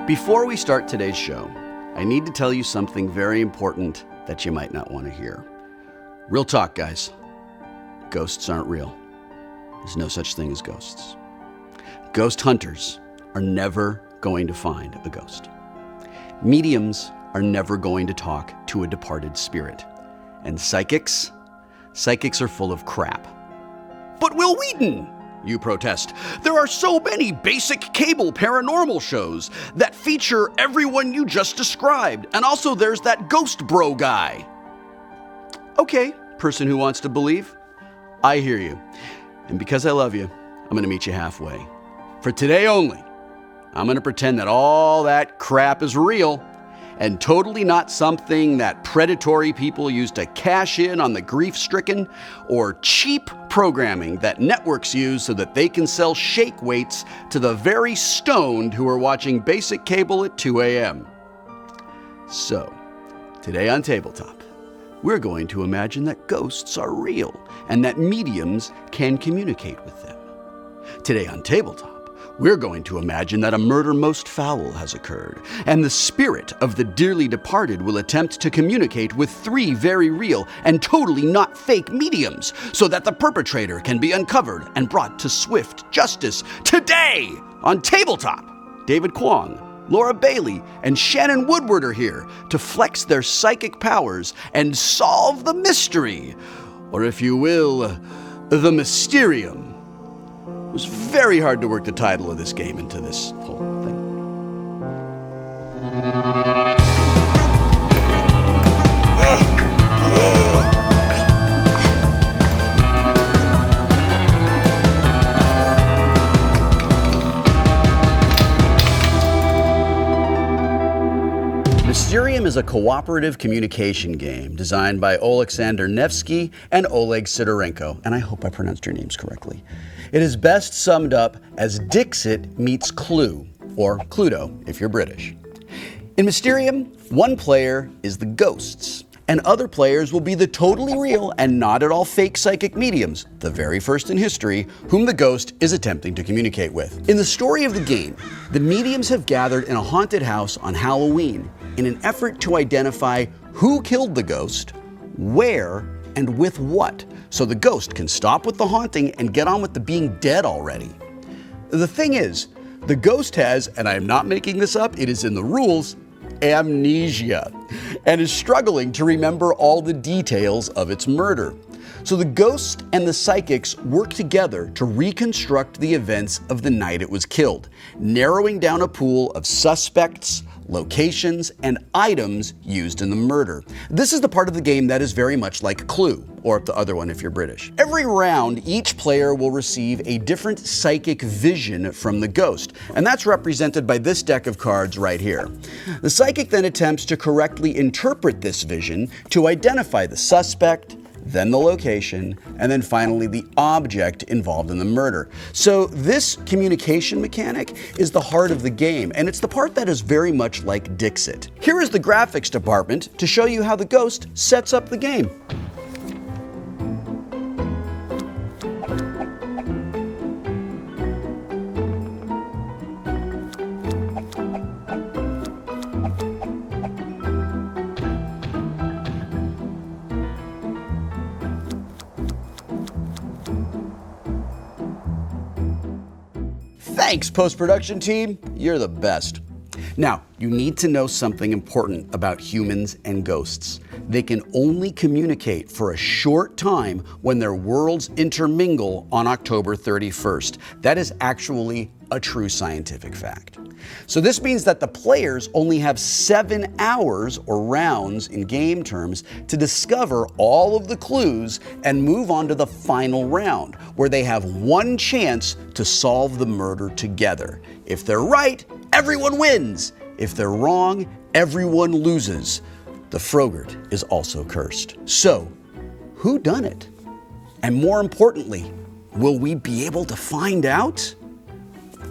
Before we start today's show, I need to tell you something very important that you might not want to hear. Real talk, guys. Ghosts aren't real. There's no such thing as ghosts. Ghost hunters are never going to find a ghost. Mediums are never going to talk to a departed spirit. And psychics are full of crap. But Wil Wheaton, you protest. There are so many basic cable paranormal shows that feature everyone you just described. And also there's that ghost bro guy. Okay, person who wants to believe, I hear you. And because I love you, I'm going to meet you halfway. For today only, I'm going to pretend that all that crap is real and totally not something that predatory people use to cash in on the grief-stricken or cheap programming that networks use so that they can sell shake weights to the very stoned who are watching basic cable at 2 a.m. So, today on Tabletop, we're going to imagine that ghosts are real and that mediums can communicate with them. Today on Tabletop, we're going to imagine that a murder most foul has occurred, and the spirit of the dearly departed will attempt to communicate with 3 very real and totally not fake mediums so that the perpetrator can be uncovered and brought to swift justice. Today on Tabletop, David Kwong, Laura Bailey, and Shannon Woodward are here to flex their psychic powers and solve the mystery, or if you will, the Mysterium. It was very hard to work the title of this game into this whole thing. Mysterium is a cooperative communication game designed by Oleksandr Nevsky and Oleg Sidorenko, and I hope I pronounced your names correctly. It is best summed up as Dixit meets Clue, or Cluedo if you're British. In Mysterium, one player is the ghosts, and other players will be the totally real and not at all fake psychic mediums, the very first in history, whom the ghost is attempting to communicate with. In the story of the game, the mediums have gathered in a haunted house on Halloween in an effort to identify who killed the ghost, where, and with what, so the ghost can stop with the haunting and get on with the being dead already. The thing is, the ghost has, and I am not making this up, it is in the rules, amnesia, and is struggling to remember all the details of its murder. So the ghost and the psychics work together to reconstruct the events of the night it was killed, narrowing down a pool of suspects, locations, and items used in the murder. This is the part of the game that is very much like Clue, or the other one if you're British. Every round, each player will receive a different psychic vision from the ghost, and that's represented by this deck of cards right here. The psychic then attempts to correctly interpret this vision to identify the suspect, then the location, and then finally the object involved in the murder. So this communication mechanic is the heart of the game, and it's the part that is very much like Dixit. Here is the graphics department to show you how the ghost sets up the game. Thanks, post-production team. You're the best. Now, you need to know something important about humans and ghosts. They can only communicate for a short time when their worlds intermingle on October 31st. That is actually a true scientific fact. So this means that the players only have 7 hours, or rounds in game terms, to discover all of the clues and move on to the final round, where they have one chance to solve the murder together. If they're right, everyone wins. If they're wrong, everyone loses. The Frogurt is also cursed. So, who done it? And more importantly, will we be able to find out?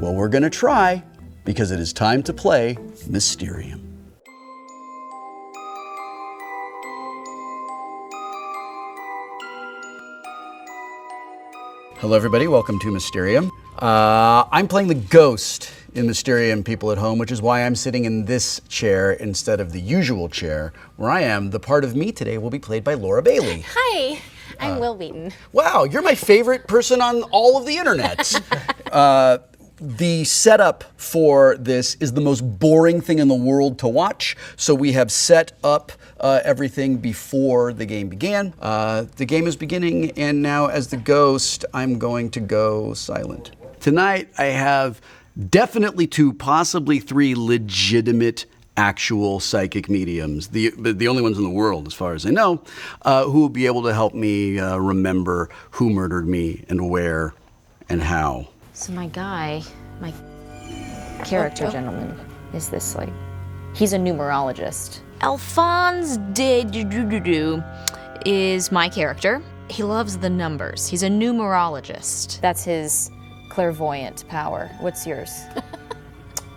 Well, we're gonna try, because it is time to play Mysterium. Hello everybody, welcome to Mysterium. I'm playing the ghost in Mysterium, people at home, which is why I'm sitting in this chair instead of the usual chair where I am. The part of me today will be played by Laura Bailey. Hi, I'm Wil Wheaton. Wow, you're my favorite person on all of the internet. The setup for this is the most boring thing in the world to watch, so we have set up everything before the game began. The game is beginning, and now as the ghost, I'm going to go silent. Tonight, I have definitely 2, possibly 3 legitimate actual psychic mediums, the only ones in the world, as far as I know, who will be able to help me remember who murdered me and where and how. So my character gentleman is this, like, he's a numerologist. Alphonse de Dududu is my character. He loves the numbers. He's a numerologist. That's his clairvoyant power. What's yours?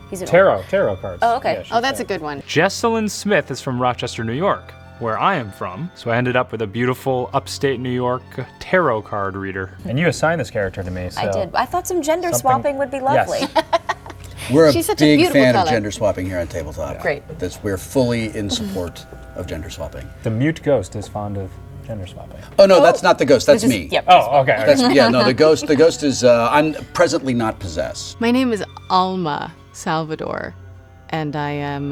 He's an Tarot cards. Oh, okay. Oh, that's a good one. Jesselyn Smith is from Rochester, New York, where I am from. So I ended up with a beautiful upstate New York tarot card reader. And you assigned this character to me, so. I did. I thought some gender swapping would be lovely. Yes. We're She's a such a big beautiful fan of color. gender swapping here on Tabletop. Great. We're fully in support of gender swapping. The mute ghost is fond of gender swapping. Oh no, that's not the ghost. That's me. Yep. Oh, okay. Yeah, no, the ghost is. I'm presently not possessed. My name is Alma Salvador, and I am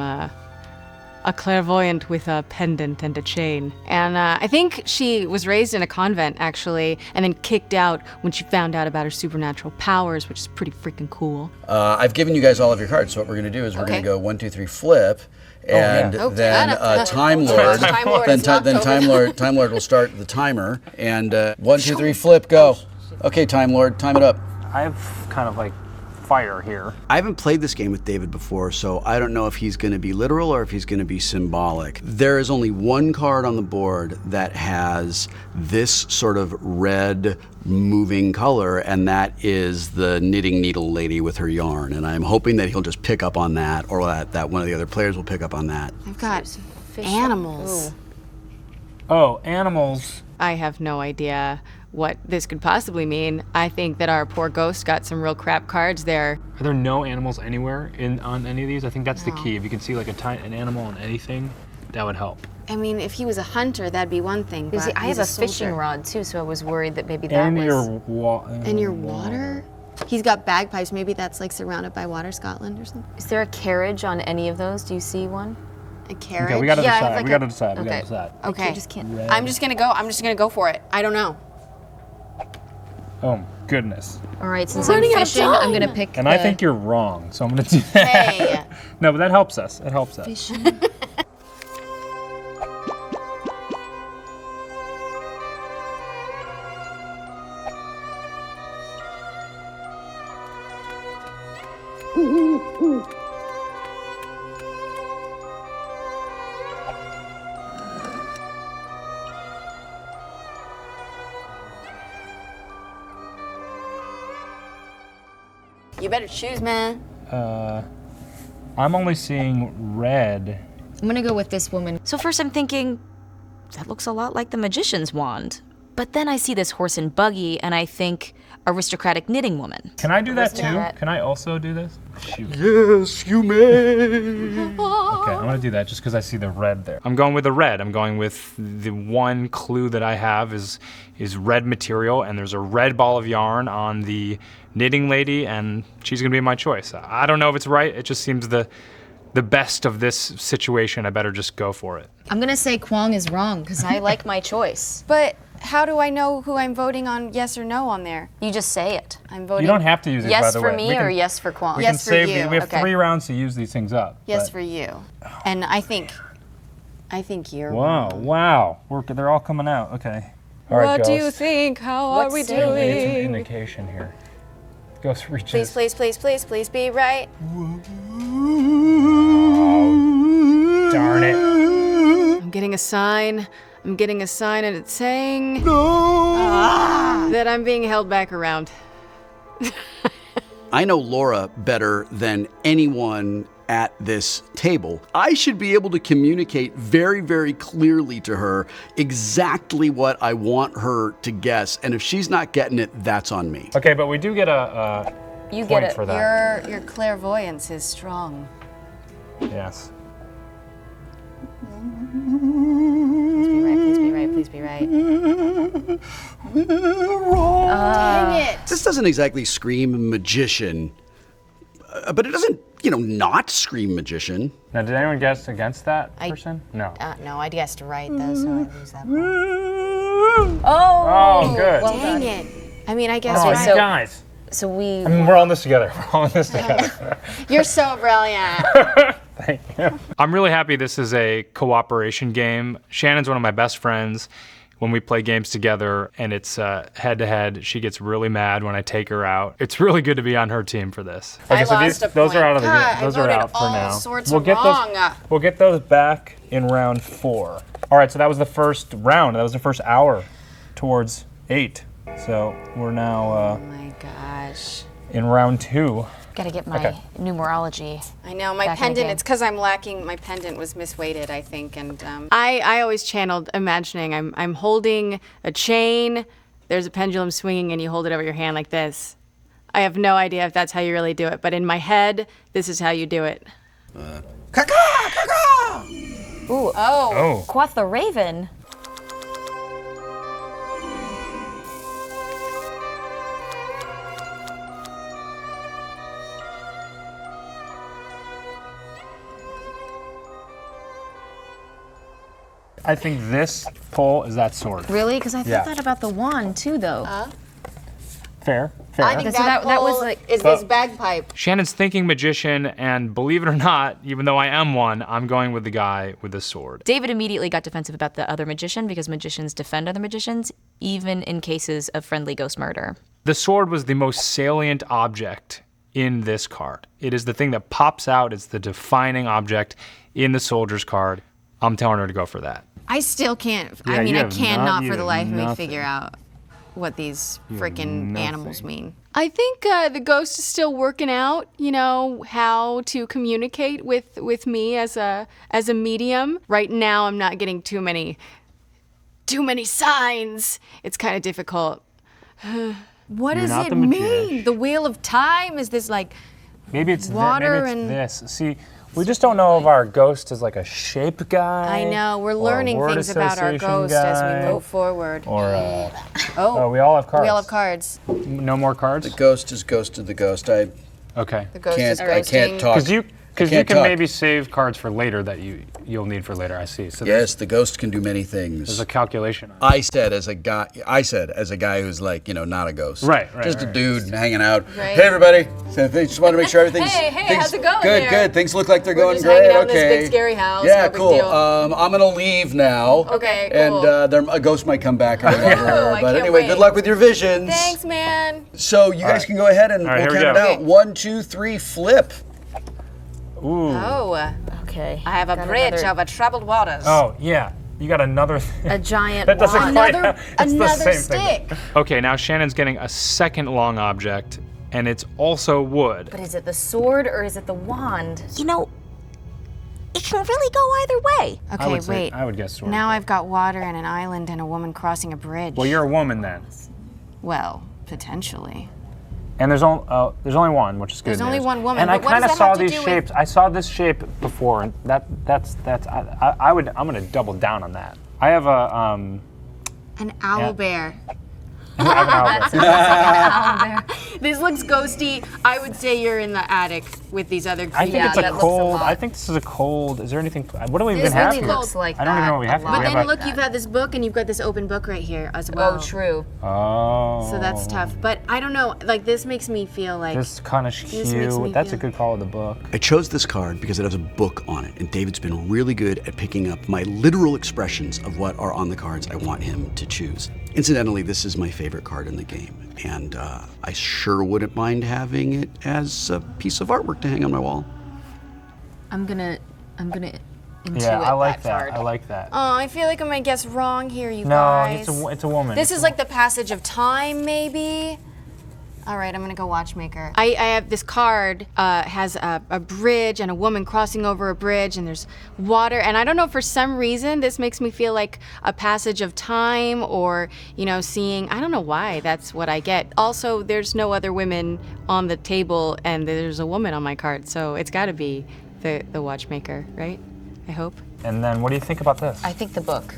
a clairvoyant with a pendant and a chain. And I think she was raised in a convent, actually, and then kicked out when she found out about her supernatural powers, which is pretty freaking cool. I've given you guys all of your cards, so what we're going to do is we're going to go 1, 2, 3, flip, and Oh, then yeah. Time Lord. Time Lord Then is knocked over. Time Lord will start the timer, and 1, 2, 3, flip, go. Okay, Time Lord, time it up. I have kind of like fire here. I haven't played this game with David before, so I don't know if he's going to be literal or if he's going to be symbolic. There is only one card on the board that has this sort of red moving color, and that is the knitting needle lady with her yarn. And I'm hoping that he'll just pick up on that, or that one of the other players will pick up on that. I've got animals. Ooh. Oh, animals. I have no idea what this could possibly mean. I think that our poor ghost got some real crap cards there. Are there no animals anywhere on any of these? I think that's the key. If you can see like an animal on anything, that would help. I mean, if he was a hunter, that'd be one thing. You see, But I he's have a fishing soldier. rod too, so I was worried that maybe that And was. And your water? He's got bagpipes. Maybe that's like surrounded by water, Scotland or something. Is there a carriage on any of those? Do you see one? A carriage? Okay, we gotta Yeah, I have decide. like We a- gotta decide. We okay. gotta decide. Okay. You just can't. I'm just gonna go for it. I don't know. Oh goodness. All right, since We're I'm running out of fishing, I'm time. gonna pick. And I think you're wrong, so I'm gonna do that. Hey. No, but that helps us. It helps us. Fishing. You better choose, man. I'm only seeing red. I'm gonna go with this woman. So first I'm thinking, that looks a lot like the magician's wand. But then I see this horse and buggy, and I think aristocratic knitting woman. Can I do that too? Aristocrat. Can I also do this? Shoot. Yes, you may. Okay, I'm gonna do that just because I see the red there. I'm going with the red. I'm going with the one clue that I have is red material, and there's a red ball of yarn on the knitting lady, and she's gonna be my choice. I don't know if it's right. It just seems the best of this situation. I better just go for it. I'm gonna say Kwong is wrong, because I like my choice. But how do I know who I'm voting on, yes or no, on there? You just say it. I'm voting You don't have to use these, by Yes the for way. me We can- or yes for Kwong? We Yes can for save you. We have Okay. 3 rounds to use these things up. yes but- for you. And I think you're Wow, wrong. wow. They're all coming out. Okay. All right, What do you Ghost. think? How are What's we the- It's an doing? indication here. Ghost reaches. Please be right. Darn it. I'm getting a sign. And it's saying that I'm being held back around. I know Laura better than anyone at this table. I should be able to communicate very, very clearly to her exactly what I want her to guess. And if she's not getting it, that's on me. Okay, but we do get a You point get it. for that. Your clairvoyance is strong. Yes. Please be right. Please be right. Dang it! This doesn't exactly scream magician, but it doesn't, not scream magician. Now, did anyone guess against that I- person? No. No, I guessed right though, so I lose that point. Oh, good. Well Dang done. it! I mean, I guess Oh, Okay, you so- guys. So we. I mean, we're all in this together. We're all in this together. you're so brilliant. Thank you. I'm really happy this is a cooperation game. Shannon's one of my best friends. When we play games together and it's head-to-head, she gets really mad when I take her out. It's really good to be on her team for this. I lost a those are point. out of the God, game. Those I are voted out for all now. sorts we'll of get wrong. We'll get those back in round 4. All right, so that was the first round. That was the first hour towards 8. So we're now Oh my gosh. in round 2. Gotta get my Okay. numerology. I know, my Back in the pendant, game. it's because I'm lacking, my pendant was misweighted, I think, and I always channeled imagining I'm holding a chain, there's a pendulum swinging, and you hold it over your hand like this. I have no idea if that's how you really do it, but in my head, this is how you do it. Ooh, Oh. Quoth the Raven. I think this pull is that sword. Really? Because I thought Yeah. that about the wand too, though. Fair. Fair. I think So that was pole like- is this bagpipe. Shannon's thinking magician, and believe it or not, even though I am one, I'm going with the guy with the sword. David immediately got defensive about the other magician because magicians defend other magicians, even in cases of friendly ghost murder. The sword was the most salient object in this card. It is the thing that pops out. It's the defining object in the soldier's card. I'm telling her to go for that. I still can't, Yeah, I mean, you I have cannot you for the have life of me nothing. figure out what these freaking nothing. animals mean. I think the ghost is still working out, how to communicate with me as a medium. Right now, I'm not getting too many signs. It's kind of difficult. What You're does not it the mean? magician. The Wheel of Time? Is this like Maybe it's Water maybe and- it's this. See, we just don't know if our ghost is like a shape guy. I know, we're or a learning word things about our association ghost as guy, we move forward. Or Oh, we all have cards. we all have cards. No more cards. Ghost is ghosted the ghost. I Okay. The ghost can't. is I ghosting. can't talk. Because you can't can talk. maybe save cards for later that you'll need for later. I see. So Yes, the ghost can do many there's things. a calculation. On it. I said as a guy who's like, not a ghost. Right, Just a right. dude hanging out. Right. Hey, everybody. So they just want to make sure everything's. Hey, things- how's it going Good, there? good. Things look like they're We're going just great. hanging out in okay. this big scary house. Yeah, No big cool. deal. I'm gonna leave now. Okay, And cool. a ghost might come back or whatever. I But can't anyway, wait. good luck with your visions. Thanks, man. So you guys can go ahead and right, we'll here we count it go. out. 1, 2, 3, flip. Ooh. Oh, Okay. I have a Got bridge another- over troubled waters. Oh yeah. You got another. a giant That doesn't wand. quite. Another, It's the another same thing. stick. Okay, now Shannon's getting a second long object, and it's also wood. But is it the sword or is it the wand? It can really go either way. I Okay, would say, wait. I would guess sword. Now I've got water and an island and a woman crossing a bridge. Well, you're a woman then, Well, potentially. and there's only one, which is good. There's only news. one woman, And I but what kind of does that saw have to these do with- shapes. I saw this shape before, and that's. I'm gonna double down on that. I have a An owl bear. I have an album. This looks ghosty. I would say you're in the attic with these other I think it's a that looks a cold. lot. I think this is a cold. Is there anything? What do we even This have really here? looks like I don't even know that what we a have here. lot. We But have then a- look, you've got this book and you've got this open book right here as well. Oh, true. Oh. So that's tough. But I don't know. Like this makes me feel like This kind of This makes me cute. That's a feel- good call of the book. I chose this card because it has a book on it, and David's been really good at picking up my literal expressions of what are on the cards I want him to choose. Incidentally, this is my favorite card in the game, and I sure wouldn't mind having it as a piece of artwork to hang on my wall. I'm gonna intuit Yeah, I like that that. card. I like that. Oh, I feel like I might guess wrong here, you No, guys. it's a woman. This is like the passage of time, maybe. All right, I'm gonna go watchmaker. I have this card, has a bridge and a woman crossing over a bridge, and there's water, and I don't know, for some reason, this makes me feel like a passage of time, or, you know, seeing, I don't know why, that's what I get. Also, there's no other women on the table, and there's a woman on my card, so it's gotta be the watchmaker, right? I hope. And then what do you think about this? I think the book.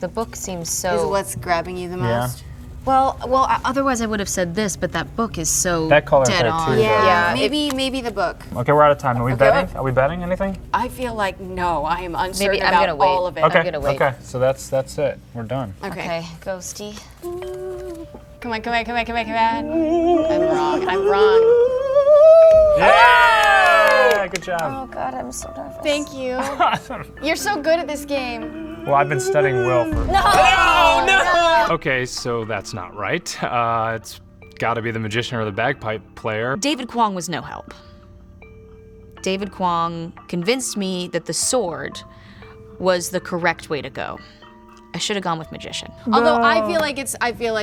The book seems so... Is what's grabbing you the most? Well, otherwise I would have said this, but that book is so That color dead there, on. too. Yeah, maybe the book. Okay, we're out of time. Are we betting? Are we betting anything? I feel like no, I am uncertain Maybe I'm about gonna wait. all of it. Okay. I'm gonna wait. Okay. So that's it. We're done. Okay, Ghosty. Come on. I'm wrong. Yeah! Good job. Oh God, I'm so nervous. Thank you. You're so good at this game. Well, I've been studying Wil for. No! Okay, so that's not right. It's got to be the magician or the bagpipe player. David Kwong was no help. David Kwong convinced me that the sword was the correct way to go. I should have gone with magician. Although I feel like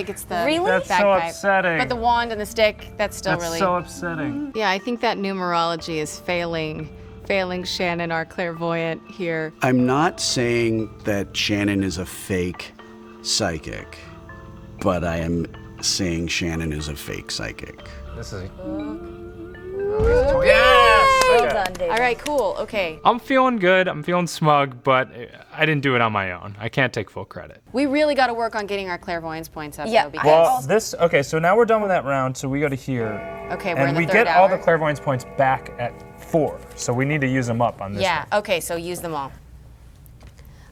it's the Really? That's so bagpipe. upsetting. But the wand and the stick, that's still That's really. so upsetting. Yeah, I think that numerology is failing Shannon, our clairvoyant here. I'm not saying that Shannon is a fake psychic, but I am saying Shannon is a fake psychic. This is. Well done, David. All right, cool. Okay. I'm feeling good. I'm feeling smug, but I didn't do it on my own. I can't take full credit. We really got to work on getting our clairvoyance points up. Yeah, though, because, Well, okay, so now we're done with that round, so we go to here. okay, we're in And the we third get all hour. the clairvoyance points back at 4, so we need to use them up on this Yeah. one. Okay, so use them all.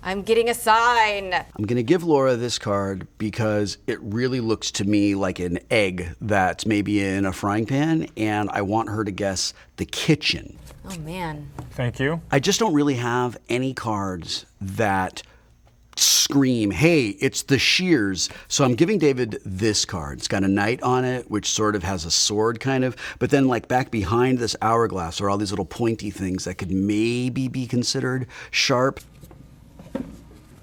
I'm getting a sign. I'm going to give Laura this card because it really looks to me like an egg that's maybe in a frying pan, and I want her to guess the kitchen. Oh man. Thank you. I just don't really have any cards that scream, hey, it's the shears. So I'm giving David this card. It's got a knight on it, which sort of has a sword kind of, but then like back behind this hourglass are all these little pointy things that could maybe be considered sharp.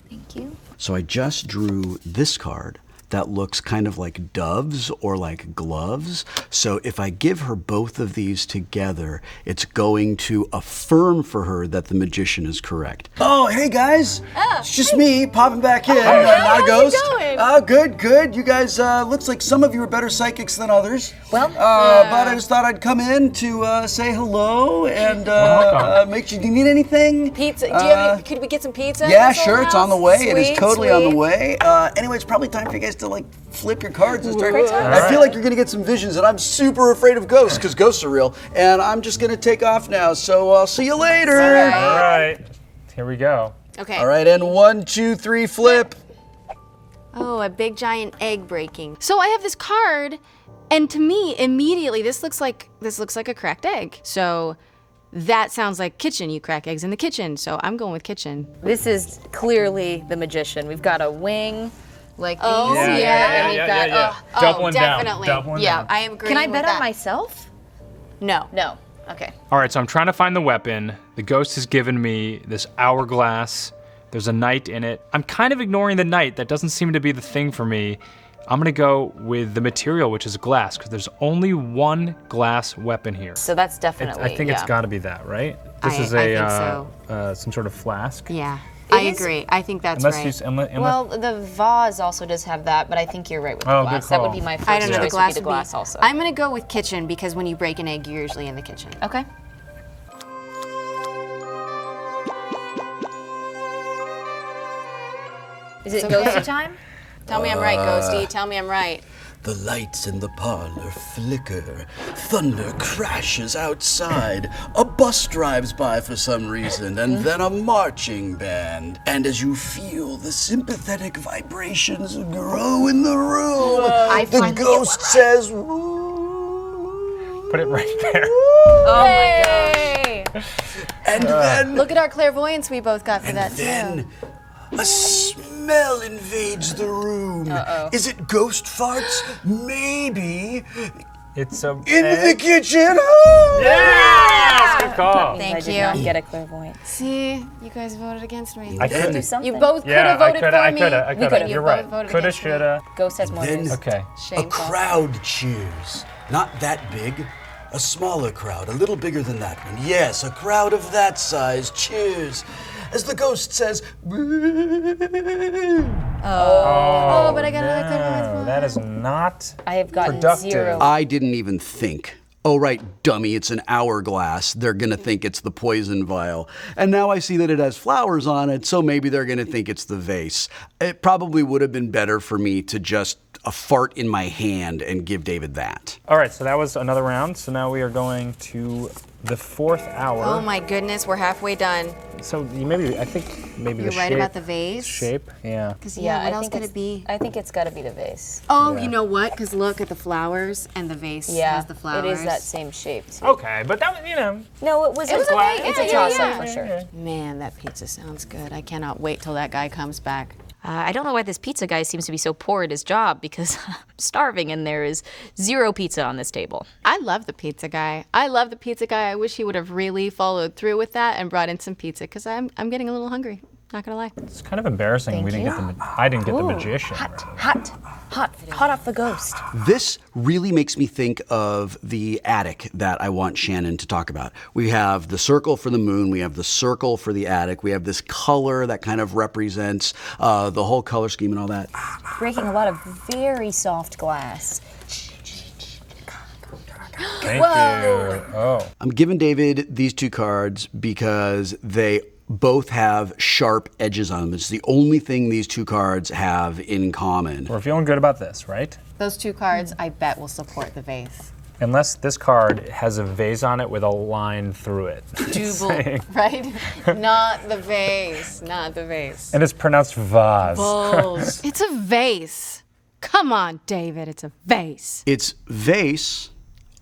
Thank you. So I just drew this card that looks kind of like doves or like gloves. So if I give her both of these together, it's going to affirm for her that the magician is correct. Oh, hey guys. It's just me popping back in. Not a ghost. Good. You guys, looks like some of you are better psychics than others. Well, but I just thought I'd come in to say hello and make sure. Do you need anything? Pizza. Do you have any, could we get some pizza? Yeah, sure. It's on the way. It is Sweet, totally on the sweet. way. Anyway, it's probably time for you guys to like flip your cards and start. I feel like you're gonna get some visions, and I'm super afraid of ghosts because ghosts are real. And I'm just gonna take off now. So I'll see you later. All right. Here we go. Okay. All right, and 1, 2, 3, flip. Oh, a big giant egg breaking. So I have this card, and to me, immediately, this looks like a cracked egg. So that sounds like kitchen. You crack eggs in the kitchen. So I'm going with kitchen. this is clearly the magician. We've got a wing like these. Oh, and we've got. Doubling down. definitely. Doubling Yeah. down. I am agreeing Can I with bet that. on myself? No. No. Okay. All right, so I'm trying to find the weapon. The ghost has given me this hourglass. There's a knight in it. I'm kind of ignoring the knight. That doesn't seem to be the thing for me. I'm gonna go with the material, which is glass, because there's only one glass weapon here. So that's definitely. I think it's gotta be that, right? This is I a think some sort of flask. Yeah. It I is- agree. I think that's Unless right. Well, the vase also does have that, but I think you're right with the Oh, good glass. That would call. be my first I don't know. choice. The glass would be the would be- glass also. I'm gonna go with kitchen because when you break an egg, you're usually in the kitchen. Okay. Is it ghosty time? Tell me I'm right, Ghosty. Tell me I'm right. The lights in the parlor flicker. Thunder crashes outside. A bus drives by for some reason, and then a marching band. And as you feel the sympathetic vibrations grow in the room, I the finally get ghost one says, Put it right there. Oh my gosh. and then, Look at our clairvoyance we both got for and that then too. a smell invades the room. Is it ghost farts? Maybe. It's a In the kitchen! Yes! Good call. Thank I did you. not get a clairvoyance. See, you guys voted against me. I could Do something. You both could have I voted coulda, for I me. coulda, I coulda. You You're both right. voted Coulda, against me. shoulda. Ghost has more Then- news. Okay. Shameful. A crowd cheers. Not that big. A smaller crowd, a little bigger than that one. Yes, a crowd of that size cheers. As the ghost says, Oh, but I got another clairvoyance No, one. that is not I have gotten productive. 0. I didn't even think. Oh, right, dummy, it's an hourglass. They're gonna think it's the poison vial. And now I see that it has flowers on it, so maybe they're gonna think it's the vase. It probably would have been better for me to just fart in my hand and give David that. All right, so that was another round. So now we are going to the 4th hour. Oh my goodness, we're halfway done. So I think maybe You're the right shape. about the vase. Shape, yeah. Because Yeah, what I else think could it's- it be? I think it's got to be the vase. Oh, Yeah. you know what? Because look at the flowers and the vase Yeah, has the flowers. it is that same shape too. Okay, but that was, No, it was a glass. It's a toss-up for sure. Man, that pizza sounds good. I cannot wait till that guy comes back. I don't know why this pizza guy seems to be so poor at his job because I'm starving and there is 0 pizza on this table. I love the pizza guy. I wish he would have really followed through with that and brought in some pizza because I'm getting a little hungry. Not gonna lie. It's kind of embarrassing we didn't get I didn't get the magician. Hot off the ghost. This really makes me think of the attic that I want Shannon to talk about. We have the circle for the moon, we have the circle for the attic, we have this color that kind of represents the whole color scheme and all that. Breaking a lot of very soft glass. Thank you. Oh. I'm giving David these 2 cards because they both have sharp edges on them. It's the only thing these 2 cards have in common. We're feeling good about this, right? Those 2 cards, I bet, will support the vase. Unless this card has a vase on it with a line through it. Double, right? Not the vase. Not the vase. And it's pronounced vase. Balls. It's a vase. Come on, David. It's a vase. It's vase,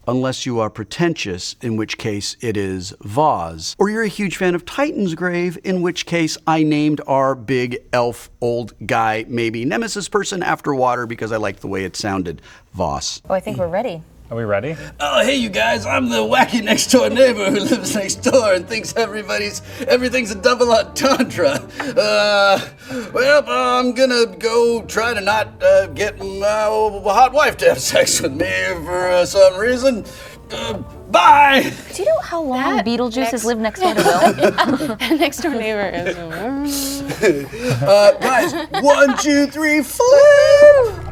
unless you are pretentious, in which case it is vase. Or you're a huge fan of Titan's Grave, in which case I named our big elf old guy, maybe nemesis person after water because I liked the way it sounded. Voss. Oh, I think we're ready. Are we ready? Oh, hey, you guys, I'm the wacky next door neighbor who lives next door and thinks everything's a double entendre. I'm gonna go try to not get my hot wife to have sex with me for some reason. Bye! Do you know how long Beetlejuice has lived next door to Will? Next door neighbor is. Guys, 1, 2, 3, flip!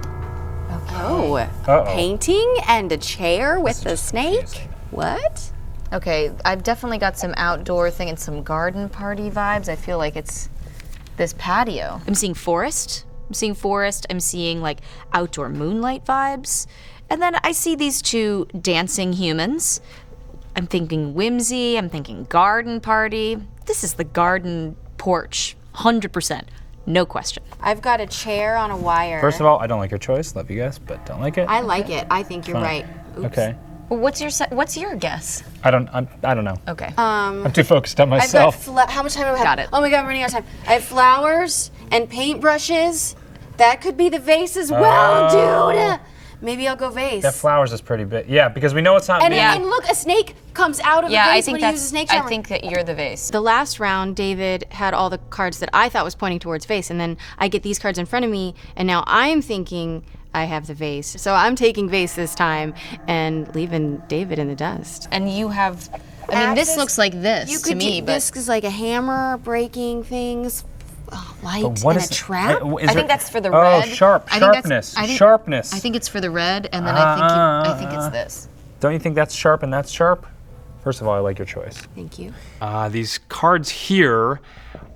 Oh, Uh-oh. painting and a chair with a snake? What? Okay, I've definitely got some outdoor thing and some garden party vibes. I feel like it's this patio. I'm seeing forest. I'm seeing like outdoor moonlight vibes. And then I see these 2 dancing humans. I'm thinking whimsy, I'm thinking garden party. This is the garden porch, 100%. No question. I've got a chair on a wire. First of all, I don't like your choice. Love you guys, but don't like it. I like it. I think you're Fine. right. Oops. Okay. Well, what's your guess? I don't know. Okay. I'm too focused on I've got myself. how much time do I have? Got it. Oh my god, I'm running out of time. I have flowers and paintbrushes. That could be the vase as well, dude. Maybe I'll go vase. That flowers is pretty big. Yeah, because we know it's not and, me. and look, a snake comes out of yeah, the I vase think when you use a snake charmer. I think that you're the vase. The last round, David had all the cards that I thought was pointing towards vase, and then I get these cards in front of me, and now I'm thinking I have the vase. So I'm taking vase this time and leaving David in the dust. And you have, I mean, this looks like this to me, but this is like a hammer breaking things, light But what and is a trap. I think that's for the Oh, red. sharpness. Sharpness. I think it's for the red, and then I think it's this. Don't you think that's sharp and that's sharp? First of all, I like your choice. Thank you. These cards here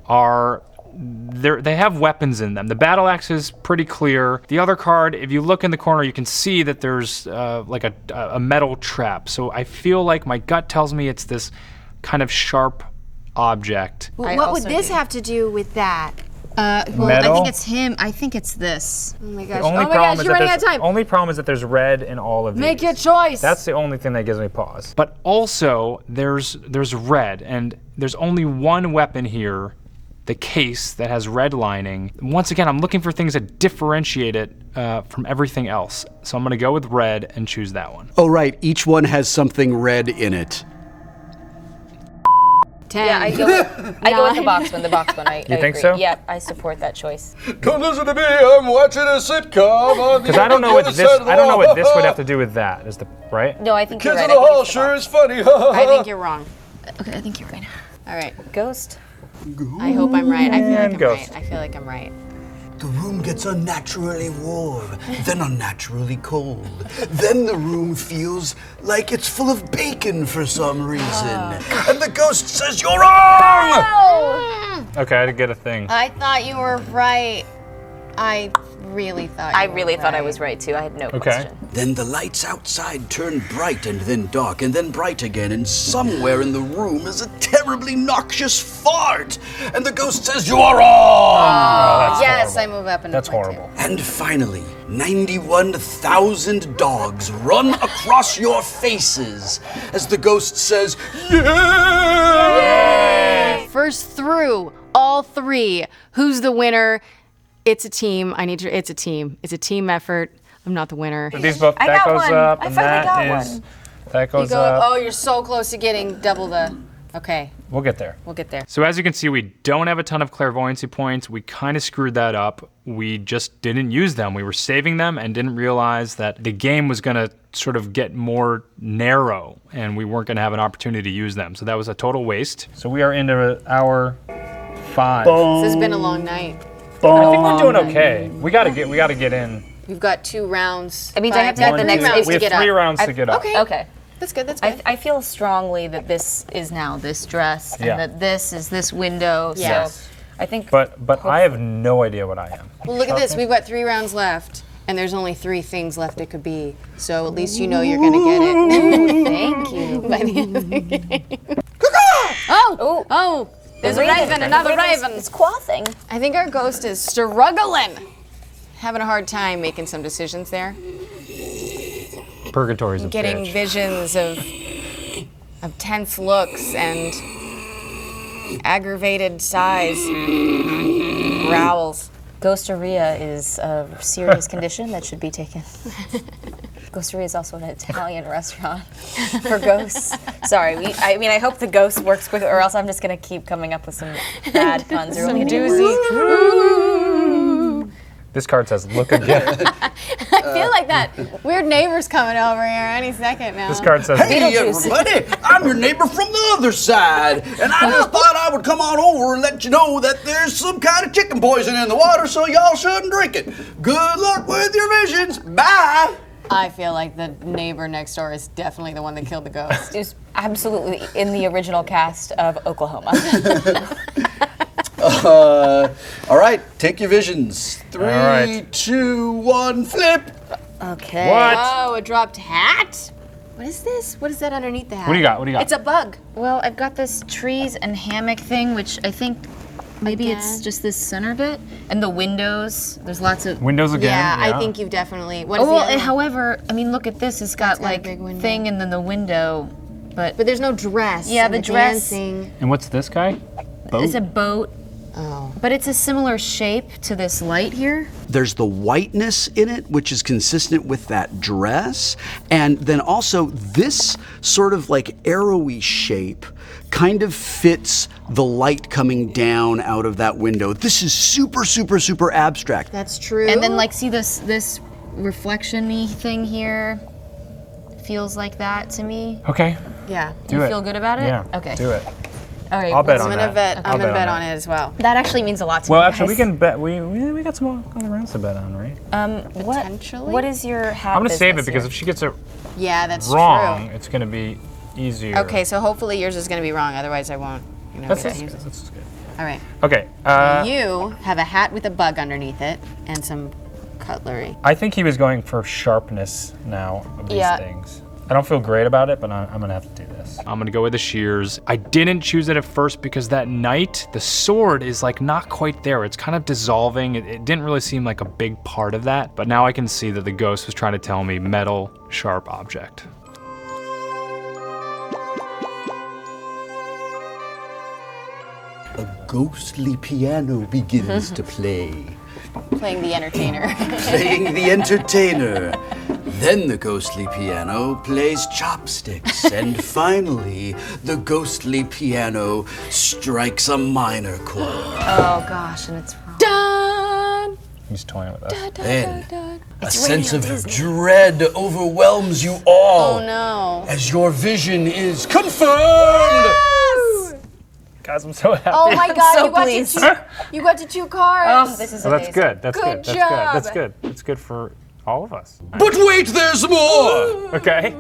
are they have weapons in them. The battle axe is pretty clear. The other card, if you look in the corner, you can see that there's like a metal trap. So I feel like my gut tells me it's this kind of sharp object. Well, what would this have to do with that? Well, Metal? I think it's him. I think it's this. Oh my The gosh! only Oh my problem gosh! is You're that running out of time. only problem is that there's red in all of these. Make your choice. That's the only thing that gives me pause. But also, there's red, and there's only one weapon here the case that has red lining. Once again, I'm looking for things that differentiate it from everything else. So I'm gonna go with red and choose that one. Oh, right. Each one has something red in it. 10. Yeah, I go with the box one. The box one. I think agree. so? Yeah, I support that choice. Don't listen to me, I'm watching a sitcom on the Because I don't know what this. I don't know what this would have to do with that. Is the right? No, I think Kids you're right. in the I think hall it's the sure box. is funny. I think you're wrong. Okay, I think you're right. All right. Ghost. I hope I'm right. I feel like I'm Ghost. right. I feel like I'm right. The room gets unnaturally warm, then unnaturally cold. Then the room feels like it's full of bacon for some reason. And the ghost says, "You're wrong!" Okay, I did get a thing. I thought you were right. I really thought I really thought I was right too. I had no question. Then the lights outside turn bright and then dark and then bright again, and somewhere in the room is a terribly noxious fart. And the ghost says, "You are wrong!" Yes, I move up and That's horrible. And finally, 91,000 dogs run across your faces as the ghost says, "Yeah!" First through all 3. Who's the winner? It's a team. It's a team. It's a team effort. I'm not the winner. These both. I That got goes one. up, I and finally got that is. one. That You goes go up. up. Oh, you're so close to getting double the. Okay, We'll get there. we'll get there. So as you can see, we don't have a ton of clairvoyancy points. We kind of screwed that up. We just didn't use them. We were saving them and didn't realize that the game was going to sort of get more narrow and we weren't going to have an opportunity to use them. So that was a total waste. So we are into hour 5. This has been a long night. I think we're doing okay. We got to get in. We've got 2 rounds. It means I have to Got get the three next rounds We to have get 3 up. rounds to get up. Okay, Okay. that's good. That's good. I feel strongly that this is now this dress and Yeah. that this is this window. Yes. So I think But I have no idea what I am. Well, look at this. We've got 3 rounds left, and there's only 3 things left it could be. So at least you know you're gonna get it. thank you. By the end of the game. Oh! There's a raven. Another raven. It's quaffing. I think our ghost is struggling, having a hard time making some decisions there. Purgatory's a Getting bitch. visions of tense looks and aggravated sighs, growls. Ghosteria is a serious condition that should be taken. Ghosteria is also an Italian restaurant for ghosts. Sorry, I hope the ghost works quick, or else I'm just gonna keep coming up with some bad puns. Some doozy. This card says, look again. I feel like that weird neighbor's coming over here any second now. This card says, Hey everybody, I'm your neighbor from the other side, and I just thought I would come on over and let you know that there's some kind of chicken poison in the water, so y'all shouldn't drink it. Good luck with your visions. Bye. I feel like the neighbor next door is definitely the one that killed the ghost. Is absolutely in the original cast of Oklahoma. All right, take your visions. 3, right. 2, 1, flip. Okay. what? Oh, a dropped hat? What is this? What is that underneath the hat? What do you got? What do you got? It's a bug. Well, I've got this trees and hammock thing, which I think maybe it's just this center bit, and the windows. There's lots of. Windows again? Yeah, I think you've definitely. What is Oh, the well, other one? however, I mean, look at this. It's got got a like big window. thing and then the window, but But there's no dress. Yeah, and the dress- dancing. And what's this guy? it's a boat. Oh. But it's a similar shape to this light here. There's the whiteness in it, which is consistent with that dress. And then also this sort of like arrowy shape kind of fits the light coming down out of that window. This is super, super, super abstract. That's true. And then like see this reflection-y thing here? Feels like that to me. Okay, yeah. do You it. feel good about it? Yeah, Okay. do it. All right. I'll bet I'm on gonna that. bet. I'll I'm gonna bet on on it as well. That actually means a lot to Well, me. actually, we guys. can bet. We got some more other rounds to bet on, right? Potentially. What is your hat? I'm gonna save it business because here? if she gets it Yeah, that's wrong, it's gonna be easier. true. Okay, so hopefully yours is gonna be wrong. Otherwise, I won't. That's get just to use it. that's good. All right. Okay. You have a hat with a bug underneath it and some cutlery. I think he was going for sharpness now of these Yeah. things. I don't feel great about it, but I'm gonna have to do this. I'm gonna go with the shears. I didn't choose it at first because that knight, the sword, is like not quite there. It's kind of dissolving. It didn't really seem like a big part of that, but now I can see that the ghost was trying to tell me metal, sharp object. a ghostly piano begins to play. Playing the entertainer. Playing the entertainer. Then the ghostly piano plays chopsticks, and finally, the ghostly piano strikes a minor chord. Oh gosh, and it's wrong. Dun! He's toying with us. Then, a sense of dread overwhelms you all. Oh no. As your vision is confirmed. Guys, I'm so happy. Oh my God! so you got pleased. you got to 2 cards. Oh, this is So amazing. that's good. That's Good good. job. That's good. That's good for all of us. But wait, there's more! Okay.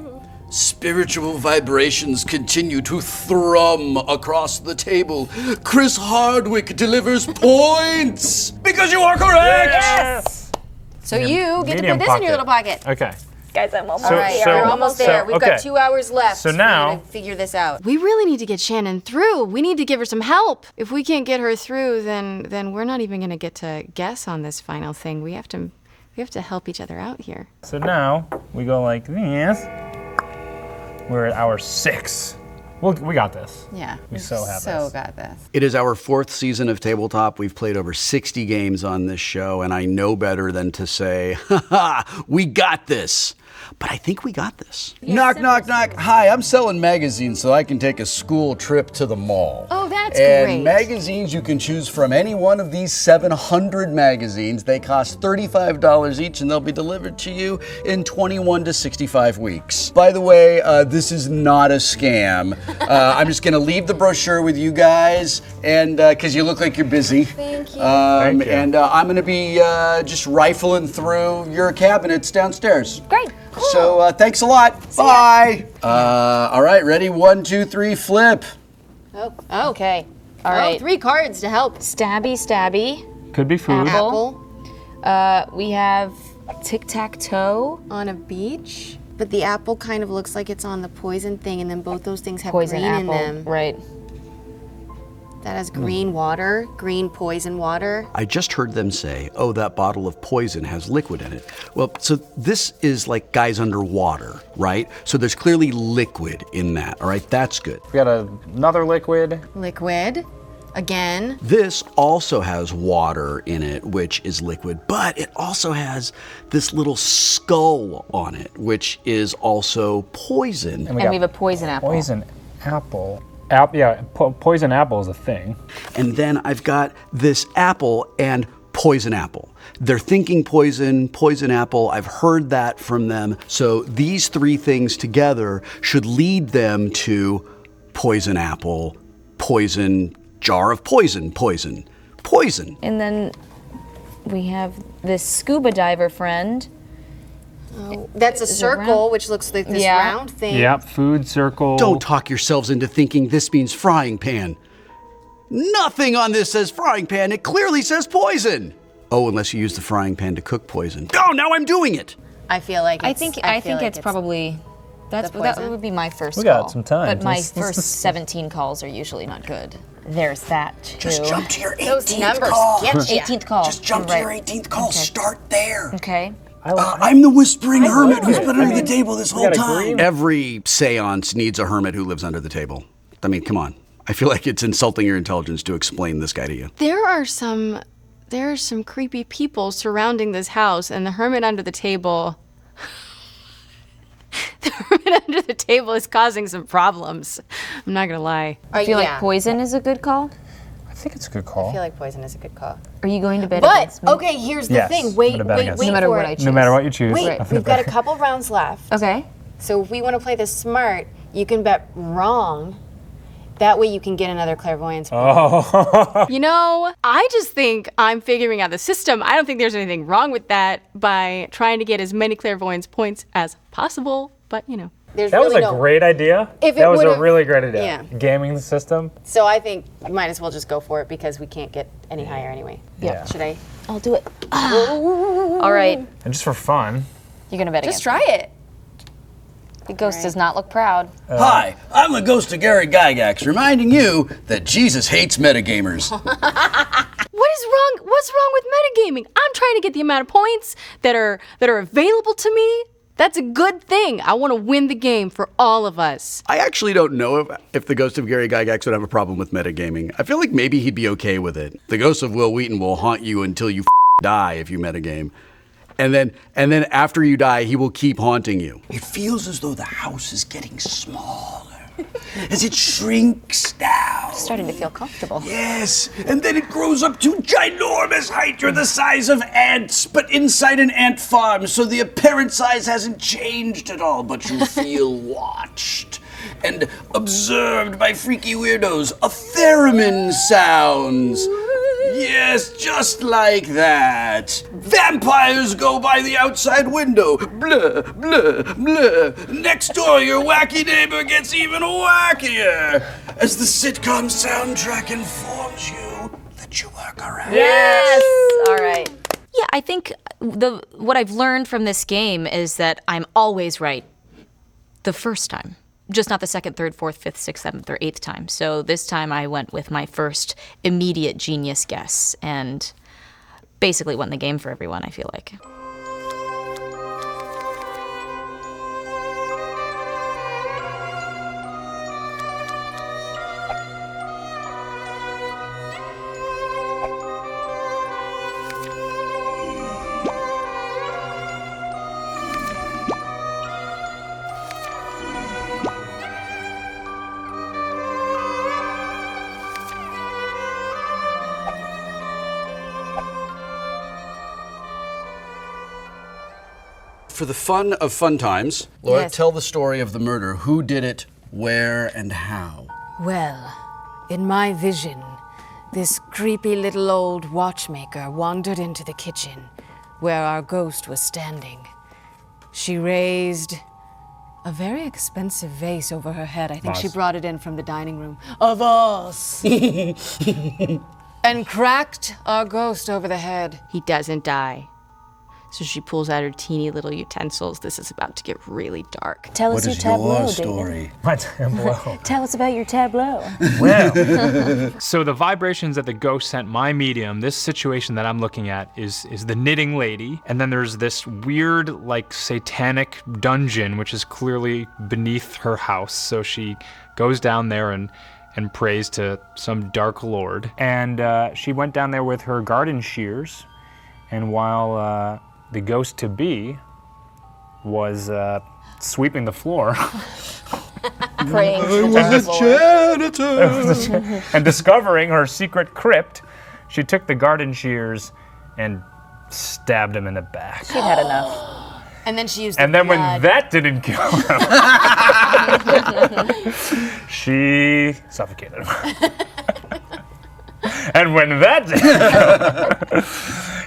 Spiritual vibrations continue to thrum across the table. Chris Hardwick delivers points! Because you are correct! Yes. So you get to medium put this in your pocket. little pocket. Okay. Guys, I'm almost All right, so- you're almost there. We've okay. got 2 hours left. So for now- you to figure this out. We really need to get Shannon through. We need to give her some help. If we can't get her through, then we're not even gonna get to guess on this final thing. We have to help each other out here. So now we go like this. We're at hour 6. We got this. Yeah. We so have So this. got this. It is our 4th season of Tabletop. We've played over 60 games on this show, and I know better than to say, ha ha, we got this. But I think we got this. Knock, knock, knock. Hi, I'm selling magazines so I can take a school trip to the mall. Oh, that's and great. magazines, you can choose from any one of these 700 magazines. They cost $35 each, and they'll be delivered to you in 21 to 65 weeks. By the way, this is not a scam. I'm just going to leave the brochure with you guys, and because you look like you're busy. Thank you. Thank you. And I'm going to be just rifling through your cabinets downstairs. Great. So thanks a lot. Bye. All right, ready? 1, 2, 3, flip. Oh. Okay. All Oh, right. 3 cards to help. Stabby, stabby. Could be food. Apple We have tic-tac-toe. on a beach, but the apple kind of looks like it's on the poison thing, and then both those things have Poison green apple. in them. Right. That has green water, green poison water. I just heard them say, oh, that bottle of poison has liquid in it. Well, so this is like guys underwater, right? So there's clearly liquid in that, all right? That's good. We got another liquid. Liquid. Again. This also has water in it, which is liquid, but it also has this little skull on it, which is also poison. And we have a poison apple. Poison apple. Poison apple is a thing. And then I've got this apple and poison apple. They're thinking poison, poison apple. I've heard that from them. So these 3 things together should lead them to poison apple, poison jar of poison, poison, poison. And then we have this scuba diver friend. That's a Is it circle, round? which looks like this Yeah. round thing. Yep, food circle. Don't talk yourselves into thinking this means frying pan. Nothing on this says frying pan. It clearly says poison. Oh, unless you use the frying pan to cook poison. Oh, now I'm doing it. I feel like I it's, think feel like it's probably that poison? would be my first We got call. some time. But my Let's- first let's- 17 calls are usually not good. There's that too. Just jump to your 18th Those numbers call. get ya. 18th call. Just jump You're to your right. 18th call. Start there. Okay. I'm the whispering hermit who's it. been I under the mean, table this we whole gotta time. agree. Every seance needs a hermit who lives under the table. I mean, come on. I feel like it's insulting your intelligence to explain this guy to you. There are some creepy people surrounding this house, and the hermit under the table. The hermit under the table is causing some problems. I'm not gonna lie. I feel like poison is a good call. I think it's a good call. I feel like poison is a good call. Are you going to bed But against me? okay, here's the Yes, thing. I'm Wait, gonna bet wait, against wait you. No matter for what it. I choose. No matter what you choose. Wait, I'm gonna we've got a bet. couple rounds left. Okay. So if we want to play this smart, you can bet wrong. That way you can get another clairvoyance. Oh. You know, I just think I'm figuring out the system. I don't think there's anything wrong with that by trying to get as many clairvoyance points as possible. But you know. There's That was really a no. great idea. If it That was a would've- really great idea. yeah. Gaming the system. So I think you might as well just go for it because we can't get any higher anyway. Yeah. Should I? I'll do it. All right. And just for fun. You're going to bet Just against try it. me. The ghost does not look proud. Hi, I'm the ghost of Gary Gygax, reminding you that Jesus hates metagamers. What is wrong? What's wrong with metagaming? I'm trying to get the amount of points that are available to me That's a good thing. I want to win the game for all of us. I actually don't know if the ghost of Gary Gygax would have a problem with metagaming. I feel like maybe he'd be okay with it. The ghost of Wil Wheaton will haunt you until you die if you metagame. And then after you die, he will keep haunting you. It feels as though the house is getting smaller as it shrinks down. Starting to feel comfortable. Yes, and then it grows up to ginormous height. You're the size of ants, but inside an ant farm, so the apparent size hasn't changed at all, but you feel watched and observed by freaky weirdos. A theremin sounds. Yes, just like that. Vampires go by the outside window. Blah, blah, blah. Next door, your wacky neighbor gets even wackier as the sitcom soundtrack informs you that you are correct. Yes! All right. Yeah, I think what I've learned from this game is that I'm always right the first time. Just not the second, third, fourth, fifth, sixth, seventh, or eighth time. So this time I went with my first immediate genius guess and basically won the game for everyone, I feel like. For the fun of fun times, Laura, Yes. tell the story of the murder. Who did it, where, and how? Well, in my vision, this creepy little old watchmaker wandered into the kitchen where our ghost was standing. She raised a very expensive vase over her head. I think she brought it in from the dining room. A vase! And cracked our ghost over the head. He doesn't die. So she pulls out her teeny little utensils. This is about to get really dark. Tell us What your is tableau, your David. story? My tableau. Tell us about your tableau. Well, so the vibrations that the ghost sent my medium, this situation that I'm looking at is the knitting lady, and then there's this weird, like, satanic dungeon, which is clearly beneath her house. So she goes down there and prays to some dark lord. And she went down there with her garden shears, and while the ghost-to-be was sweeping the floor, Praying to the dark lord. and discovering her secret crypt, she took the garden shears and stabbed him in the back. She'd had enough. And then she used And the then when blood. that didn't kill him, she suffocated him. And when that didn't kill him,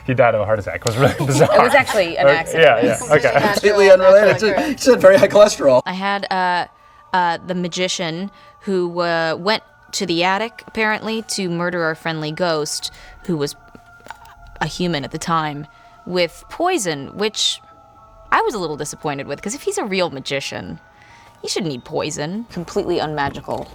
he died of a heart attack. It was really bizarre. It was actually an accident. Yeah, okay. Completely unrelated. She said very high cholesterol. I had the magician who went to the attic, apparently, to murder our friendly ghost, who was a human at the time, with poison, which I was a little disappointed with, because if he's a real magician, he shouldn't need poison. Completely unmagical.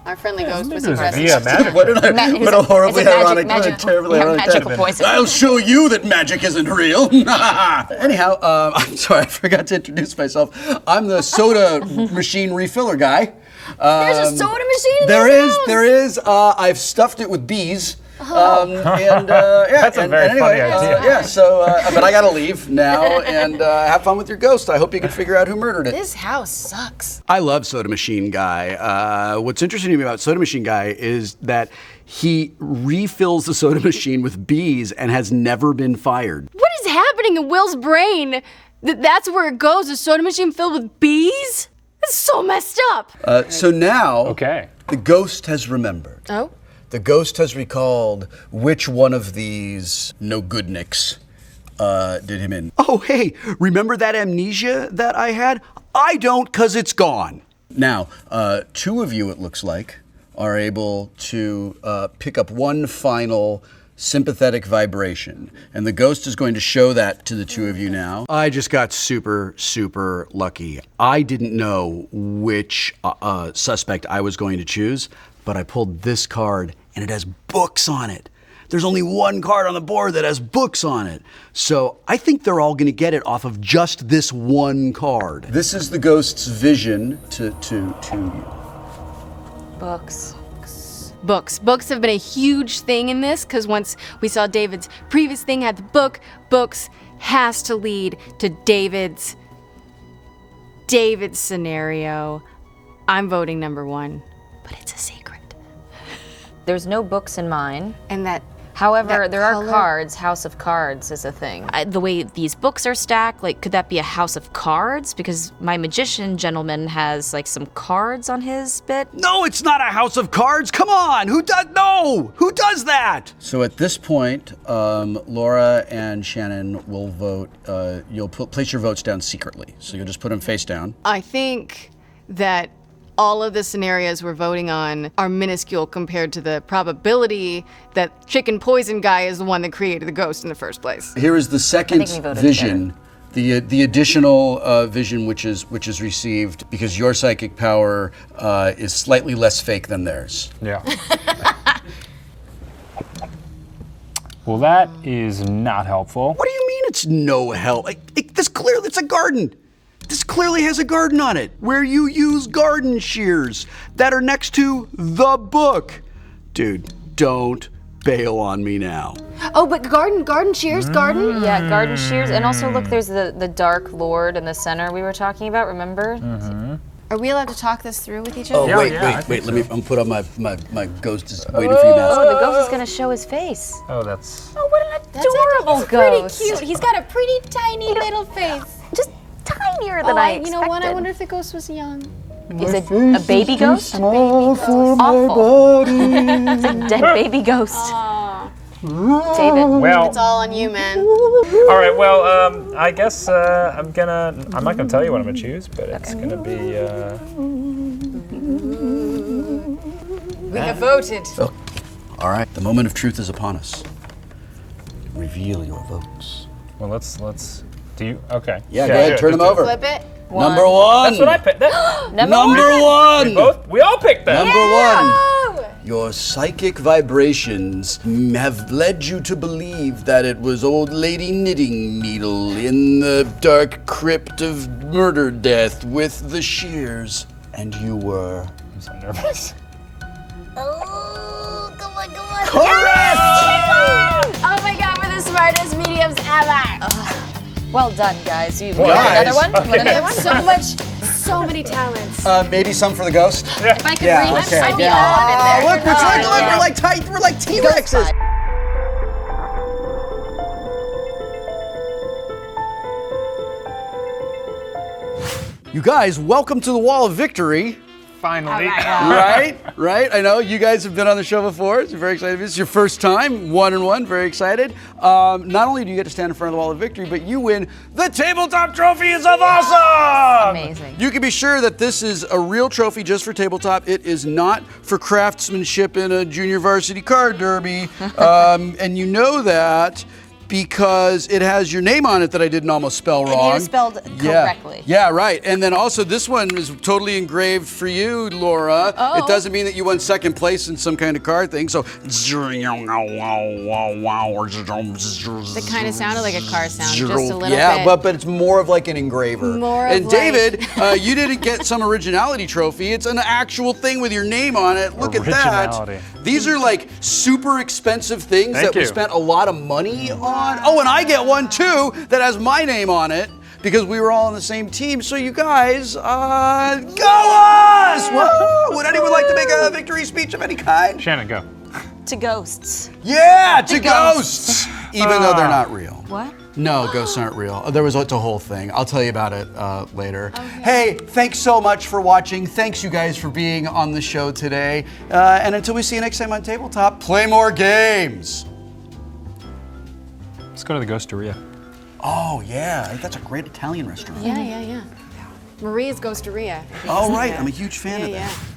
Our friendly ghost was It was aggressive. via magic. What a horribly ironic, what a terribly ironic magical turn. poison. I'll show you that magic isn't real. Anyhow, I'm sorry, I forgot to introduce myself. I'm the soda machine refiller guy. There's a soda machine in There this is, house? there is. I've stuffed it with bees. Yeah, That's a very funny idea. Yeah, so, but I gotta leave now and have fun with your ghost. I hope you can figure out who murdered it. This house sucks. I love Soda Machine Guy. What's interesting to me about Soda Machine Guy is that he refills the soda machine with bees and has never been fired. What is happening in Will's brain? That's where it goes, a soda machine filled with bees? That's so messed up. So now, Okay. the ghost has remembered. Oh? The ghost has recalled which one of these no-goodniks did him in. Oh, hey, remember that amnesia that I had? I don't, 'cause it's gone. Now, two of you, it looks like, are able to pick up one final sympathetic vibration. And the ghost is going to show that to the two of you now. I just got super, super lucky. I didn't know which suspect I was going to choose, but I pulled this card and it has books on it. there's only one card on the board that has books on it. So I think they're all going to get it off of just this one card. This is the ghost's vision to you. Books. Books have been a huge thing in this, because once we saw David's previous thing had the book, books has to lead to David's scenario. I'm voting number 1, but it's a secret. There's no books in mine. And However, that there are color- cards. House of Cards is a thing. The way these books are stacked, like, could that be a House of Cards? Because my magician gentleman has, like, some cards on his bit. No, it's not a house of cards. Come on. Who does that? So at this point, Laura and Shannon will vote. You'll place your votes down secretly. So you'll just put them face down. I think that all of the scenarios we're voting on are minuscule compared to the probability that Chicken Poison Guy is the one that created the ghost in the first place. Here is the second we voted vision, the additional vision which is received because your psychic power is slightly less fake than theirs. Yeah. Well, that is not helpful. What do you mean it's no help? It's a garden. This clearly has a garden on it, where you use garden shears that are next to the book. Dude, don't bail on me now. Oh, but garden shears, garden? Yeah, garden shears. And also, look, there's the Dark Lord in the center we were talking about, remember? Are we allowed to talk this through with each other? Oh, Yeah, wait, yeah, I wait. think Let me, I'm put on my ghost is waiting for you now. Oh, the ghost is gonna show his face. Oh, that's... Oh, what an That's adorable pretty ghost. cute. He's got a pretty tiny little face. Just tinier than I expected. You know what? I wonder if the ghost was young. Is it a baby ghost? Small for my Awful. body. It's a dead baby ghost. David. Well, It's all on you, man. all right, well, I guess I'm not gonna tell you what I'm gonna choose, but it's gonna be, We have voted. All right, the moment of truth is upon us. Reveal your votes. well, let's, do you, okay. Yeah, go ahead, turn them over. Flip it. Number 1. That's what I picked. Number 1. We all picked that. Number 1. Your psychic vibrations have led you to believe that it was old lady knitting needle in the dark crypt of murder death with the shears. And you were... I'm so nervous. Oh, come on. Correct! Oh my god, we're the smartest mediums ever. Well done, guys. You Well, want guys, another one? You want another one? So many talents. Maybe some for the ghost? If I could Yeah, read, okay. I'd be all up in there. Look, we're like T-Rexes. You guys, welcome to the Wall of Victory. Finally. Right? I know you guys have been on the show before. So very excited. This is your first time, 1-1. Very excited. Not only do you get to stand in front of the Wall of Victory, but you win the Tabletop Trophies of Awesome! Amazing. You can be sure that this is a real trophy just for tabletop. It is not for craftsmanship in a junior varsity card derby. And you know that because it has your name on it that I didn't almost spell wrong. And you spelled correctly. Yeah, right. And then also this one is totally engraved for you, Laura. Oh. It doesn't mean that you won second place in some kind of card thing. So That kind of sounded like a car sound, just a little bit. yeah, but it's more of like an engraver. More of and like- David, you didn't get some originality trophy. It's an actual thing with your name on it. Look at Originality. that. These are like super expensive things Thank that we you. spent a lot of money on. Oh, and I get one too that has my name on it because we were all on the same team. So you guys, go us! Woo! Would anyone like to make a victory speech of any kind? Shannon, go. To ghosts. Yeah, to ghosts! Even though they're not real. What? No, ghosts aren't real. There was a whole thing. I'll tell you about it later. Hey, thanks so much for watching. Thanks you guys for being on the show today. And until we see you next time on Tabletop, play more games. Let's go to the Ghosteria. Oh yeah, that's a great Italian restaurant. Yeah. Maria's Ghosteria. Oh right, I'm a huge fan of that. Yeah.